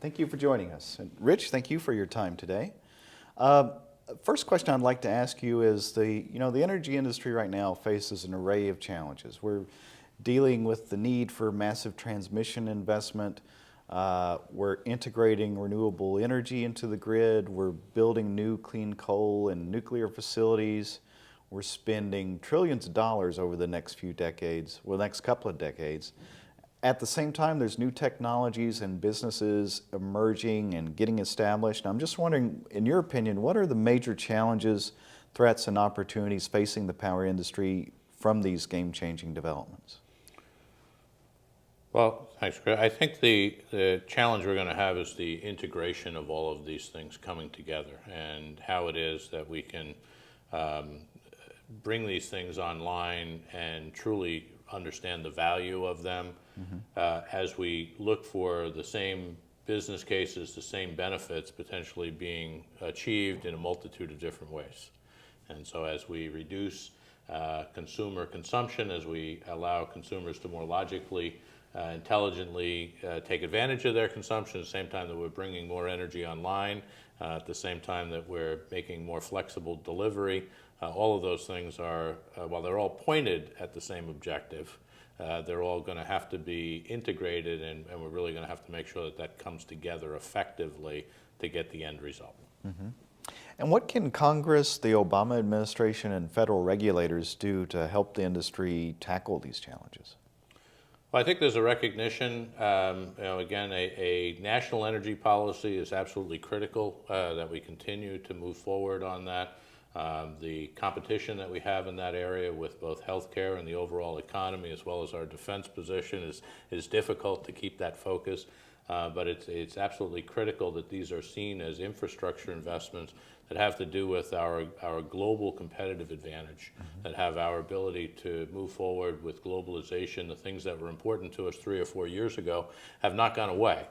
Thank you for joining us. And Rich, thank you for your time today. Uh, First question I'd like to ask you is the energy industry right now faces an array of challenges. We're dealing with the need for massive transmission investment. We're integrating renewable energy into the grid. We're building new clean coal and nuclear facilities. We're spending trillions of dollars over the next few decades, well, next couple of decades. At the same time, there's new technologies and businesses emerging and getting established. I'm just wondering, in your opinion, what are the major challenges, threats, and opportunities facing the power industry from these game-changing developments? Well, thanks, Chris. I think the challenge we're going to have is the integration of all of these things coming together and how it is that we can bring these things online and truly understand the value of them as we look for the same business cases, the same benefits potentially being achieved in a multitude of different ways. And so as we reduce consumer consumption, as we allow consumers to more logically, intelligently take advantage of their consumption at the same time that we're bringing more energy online, at the same time that we're making more flexible delivery, all of those things are, while they're all pointed at the same objective, they're all going to have to be integrated, and we're really going to have to make sure that that comes together effectively to get the end result. Mm-hmm. And what can Congress, the Obama administration, and federal regulators do to help the industry tackle these challenges? Well, I think there's a recognition, again, a national energy policy is absolutely critical, that we continue to move forward on that. The competition that we have in that area with both healthcare and the overall economy, as well as our defense position, is difficult to keep that focus. But it's absolutely critical that these are seen as infrastructure investments that have to do with our global competitive advantage, that have our ability to move forward with globalization. The things that were important to us 3 or 4 years ago have not gone away.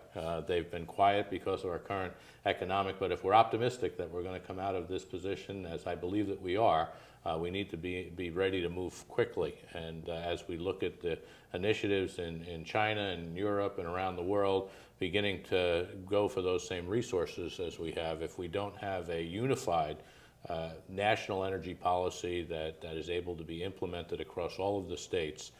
They've been quiet because of our current economic, but if we're optimistic that we're going to come out of this position, as I believe that we are, we need to be ready to move quickly. And as we look at the initiatives in China and Europe and around the world, beginning to go for those same resources as we have, if we don't have a unified national energy policy that is able to be implemented across all of the states,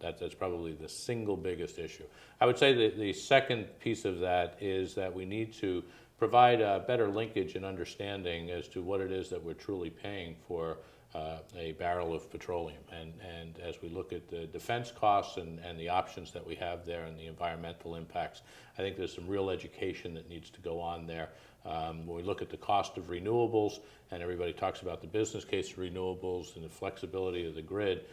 that's probably the single biggest issue. I would say that the second piece of that is that we need to provide a better linkage and understanding as to what it is that we're truly paying for a barrel of petroleum. And as we look at the defense costs and the options that we have there and the environmental impacts, I think there's some real education that needs to go on there. When we look at the cost of renewables, and everybody talks about the business case of renewables and the flexibility of the grid,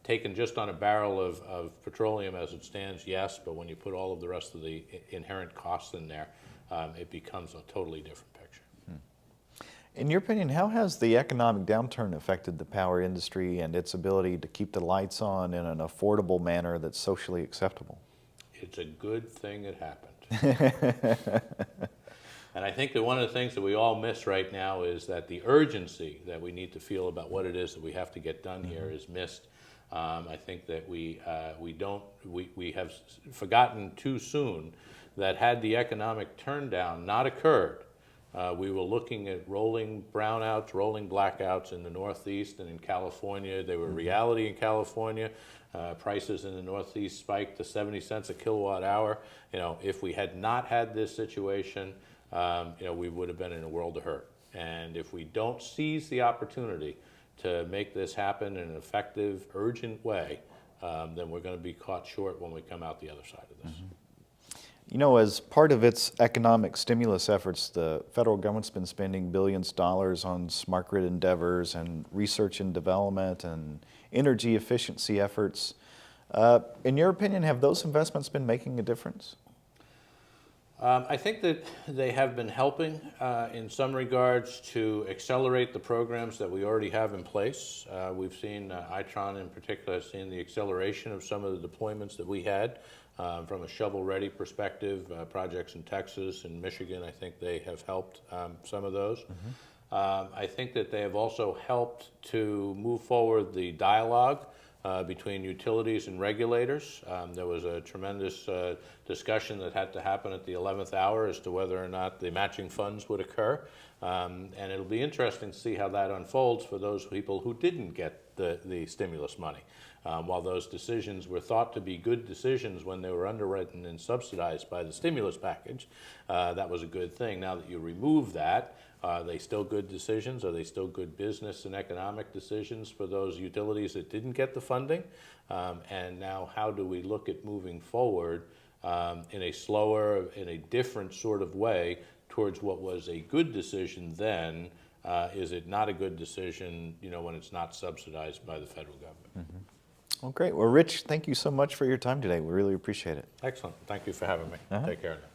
taken just on a barrel of petroleum as it stands, yes, but when you put all of the rest of the inherent costs in there, it becomes a totally different picture. In your opinion, how has the economic downturn affected the power industry and its ability to keep the lights on in an affordable manner that's socially acceptable? It's a good thing it happened. And I think that one of the things that we all miss right now is that the urgency that we need to feel about what it is that we have to get done here is missed. I think that we have forgotten too soon that had the economic turndown not occurred, we were looking at rolling brownouts, rolling blackouts in the Northeast and in California. They were reality in California. Prices in the Northeast spiked to 70 cents a kilowatt hour. If we had not had this situation, we would have been in a world of hurt. And if we don't seize the opportunity to make this happen in an effective, urgent way, then we're going to be caught short when we come out the other side of this. As part of its economic stimulus efforts, the federal government's been spending billions of dollars on smart grid endeavors and research and development and energy efficiency efforts. In your opinion, have those investments been making a difference? I think that they have been helping in some regards to accelerate the programs that we already have in place. We've seen, Itron in particular, has seen the acceleration of some of the deployments that we had. From a shovel-ready perspective, projects in Texas and Michigan, I think they have helped some of those. I think that they have also helped to move forward the dialogue between utilities and regulators. There was a tremendous discussion that had to happen at the 11th hour as to whether or not the matching funds would occur. And it'll be interesting to see how that unfolds for those people who didn't get the stimulus money. While those decisions were thought to be good decisions when they were underwritten and subsidized by the stimulus package, that was a good thing. Now that you remove that, are they still good decisions? Are they still good business and economic decisions for those utilities that didn't get the funding? And now how do we look at moving forward in a slower, in a different sort of way towards what was a good decision then? Is it not a good decision, when it's not subsidized by the federal government? Mm-hmm. Well, great. Well, Rich, thank you so much for your time today. We really appreciate it. Excellent. Thank you for having me. Take care now.